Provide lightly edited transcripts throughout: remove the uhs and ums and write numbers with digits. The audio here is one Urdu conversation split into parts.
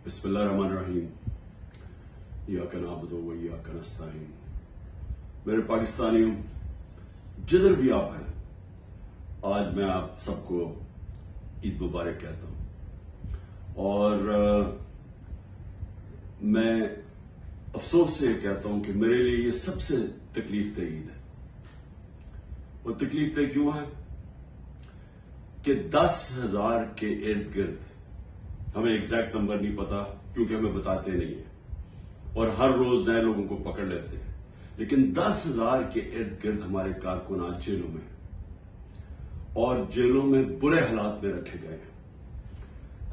بسم اللہ الرحمن الرحیم ایاک نعبد و ایاک نستعین. میرے پاکستانیوں، جدھر بھی آپ ہیں، آج میں آپ سب کو عید مبارک کہتا ہوں. اور میں افسوس سے یہ کہتا ہوں کہ میرے لیے یہ سب سے تکلیف دہ عید ہے. اور تکلیف دہ کیوں ہے کہ 10,000 کے ارد گرد، ہمیں ایگزیکٹ نمبر نہیں پتا کیونکہ ہمیں بتاتے نہیں ہیں اور ہر روز نئے لوگوں کو پکڑ لیتے ہیں، لیکن 10,000 کے ارد گرد ہمارے کارکنان جیلوں میں اور جیلوں میں برے حالات میں رکھے گئے ہیں.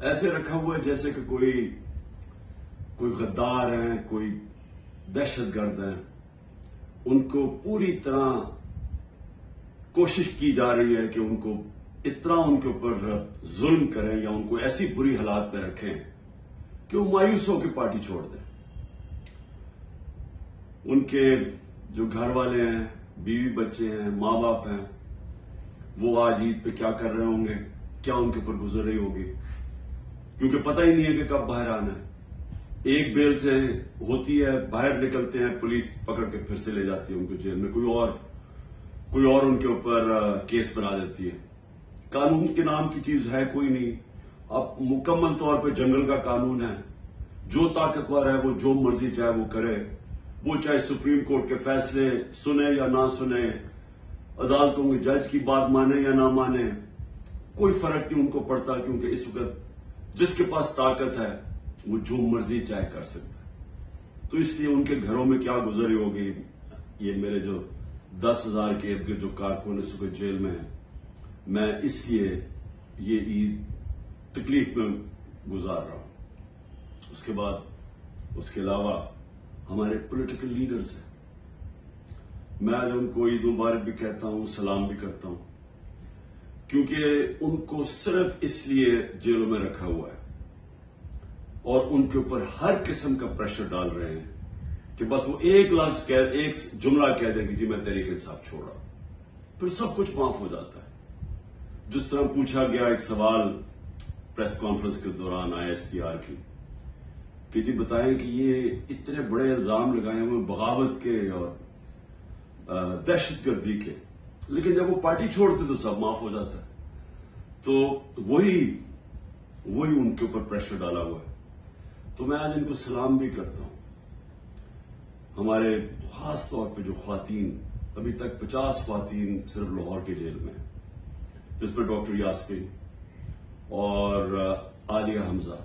ایسے رکھا ہوا ہے جیسے کہ کوئی غدار ہیں، کوئی دہشت گرد ہیں. ان کو پوری طرح کوشش کی جا رہی ہے کہ ان کو اتنا ان کے اوپر ظلم کریں یا ان کو ایسی بری حالات میں رکھیں کہ وہ مایوس ہو کے پارٹی چھوڑ دیں. ان کے جو گھر والے ہیں، بیوی بچے ہیں، ماں باپ ہیں، وہ آج عید پہ کیا کر رہے ہوں گے، کیا ان کے اوپر گزر رہی ہوگی، کیونکہ پتہ ہی نہیں ہے کہ کب باہر آنا ہے. ایک بیل سے ہوتی ہے، باہر نکلتے ہیں، پولیس پکڑ کے پھر سے لے جاتی ہے ان کو جیل میں، کوئی اور ان کے اوپر کیس بنا دیتی ہے. قانون کے نام کی چیز ہے کوئی نہیں. اب مکمل طور پہ جنگل کا قانون ہے. جو طاقتور ہے وہ جو مرضی چاہے وہ کرے، وہ چاہے سپریم کورٹ کے فیصلے سنے یا نہ سنے، عدالتوں کے جج کی بات مانے یا نہ مانے، کوئی فرق نہیں ان کو پڑتا، کیونکہ اس وقت جس کے پاس طاقت ہے وہ جو مرضی چاہے کر سکتا ہے. تو اس لیے ان کے گھروں میں کیا گزری ہوگی، یہ میرے جو 10,000 کے ارد گرد جو کارکن اس وقت جیل میں ہیں، میں اس لیے یہ عید تکلیف میں گزار رہا ہوں. اس کے علاوہ ہمارے پولیٹیکل لیڈرز ہیں. میں آج ان کو عید مبارک بھی کہتا ہوں، سلام بھی کرتا ہوں، کیونکہ ان کو صرف اس لیے جیلوں میں رکھا ہوا ہے اور ان کے اوپر ہر قسم کا پریشر ڈال رہے ہیں کہ بس وہ ایک جملہ کہہ دیں کہ جی میں تحریک انصاف چھوڑ رہا ہوں، پھر سب کچھ معاف ہو جاتا ہے. جس طرح پوچھا گیا ایک سوال پریس کانفرنس کے دوران ISPR کی کہ جی بتائیں کہ یہ اتنے بڑے الزام لگائے ہوئے بغاوت کے اور دہشت گردی کے، لیکن جب وہ پارٹی چھوڑتے تو سب معاف ہو جاتا ہے. تو وہی ان کے اوپر پریشر ڈالا ہوا ہے. تو میں آج ان کو سلام بھی کرتا ہوں. ہمارے خاص طور پہ جو خواتین، ابھی تک 50 خواتین صرف لاہور کے جیل میں ہیں، جس میں ڈاکٹر یاسمین اور عالیہ حمزہ،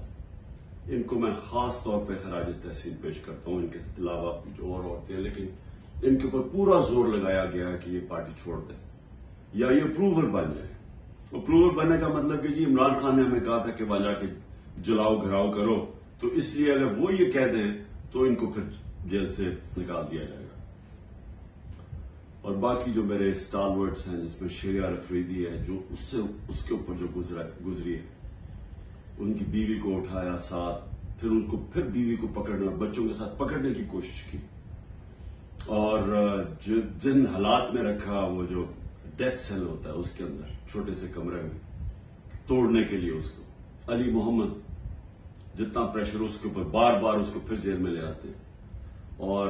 ان کو میں خاص طور پہ خراج تحسین پیش کرتا ہوں. ان کے علاوہ جو اور عورتیں ہیں، لیکن ان کے اوپر پورا زور لگایا گیا ہے کہ یہ پارٹی چھوڑ دیں یا یہ اپروور بن جائے. اپروور بننے کا مطلب کہ جی عمران خان نے ہمیں کہا تھا کہ وہاں جا کے جلاؤ گھراؤ کرو، تو اس لیے اگر وہ یہ کہہ دیں تو ان کو پھر جیل سے نکال دیا جائے گا. اور باقی جو میرے اسٹالورٹس ہیں، جس میں شیریار افریدی ہے، جو اس کے اوپر جو گزری ہے، ان کی بیوی کو اٹھایا ساتھ، پھر ان کو پھر بیوی کو پکڑنا، بچوں کے ساتھ پکڑنے کی کوشش کی، اور جن حالات میں رکھا، وہ جو ڈیتھ سیل ہوتا ہے اس کے اندر چھوٹے سے کمرے میں توڑنے کے لیے اس کو علی محمد جتنا پریشر اس کے اوپر، بار بار اس کو پھر جیل میں لے آتے. اور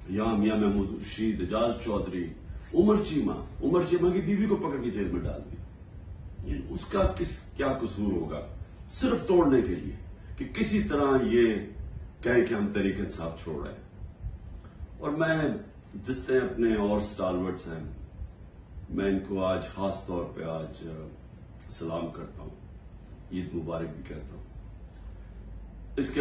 یہاں میاں محمود رشید، اعجاز چودھری، عمر چیمہ کی بیوی کو پکڑ کے جیل میں ڈال دیا. اس کا کیا قصور ہوگا، صرف توڑنے کے لیے کہ کسی طرح یہ کہیں کہ ہم تحریک انصاف چھوڑ رہے ہیں. اور میں جس سے اپنے اور اسٹالورٹس ہیں، میں ان کو آج خاص طور پہ آج سلام کرتا ہوں، عید مبارک بھی کہتا ہوں. اس کے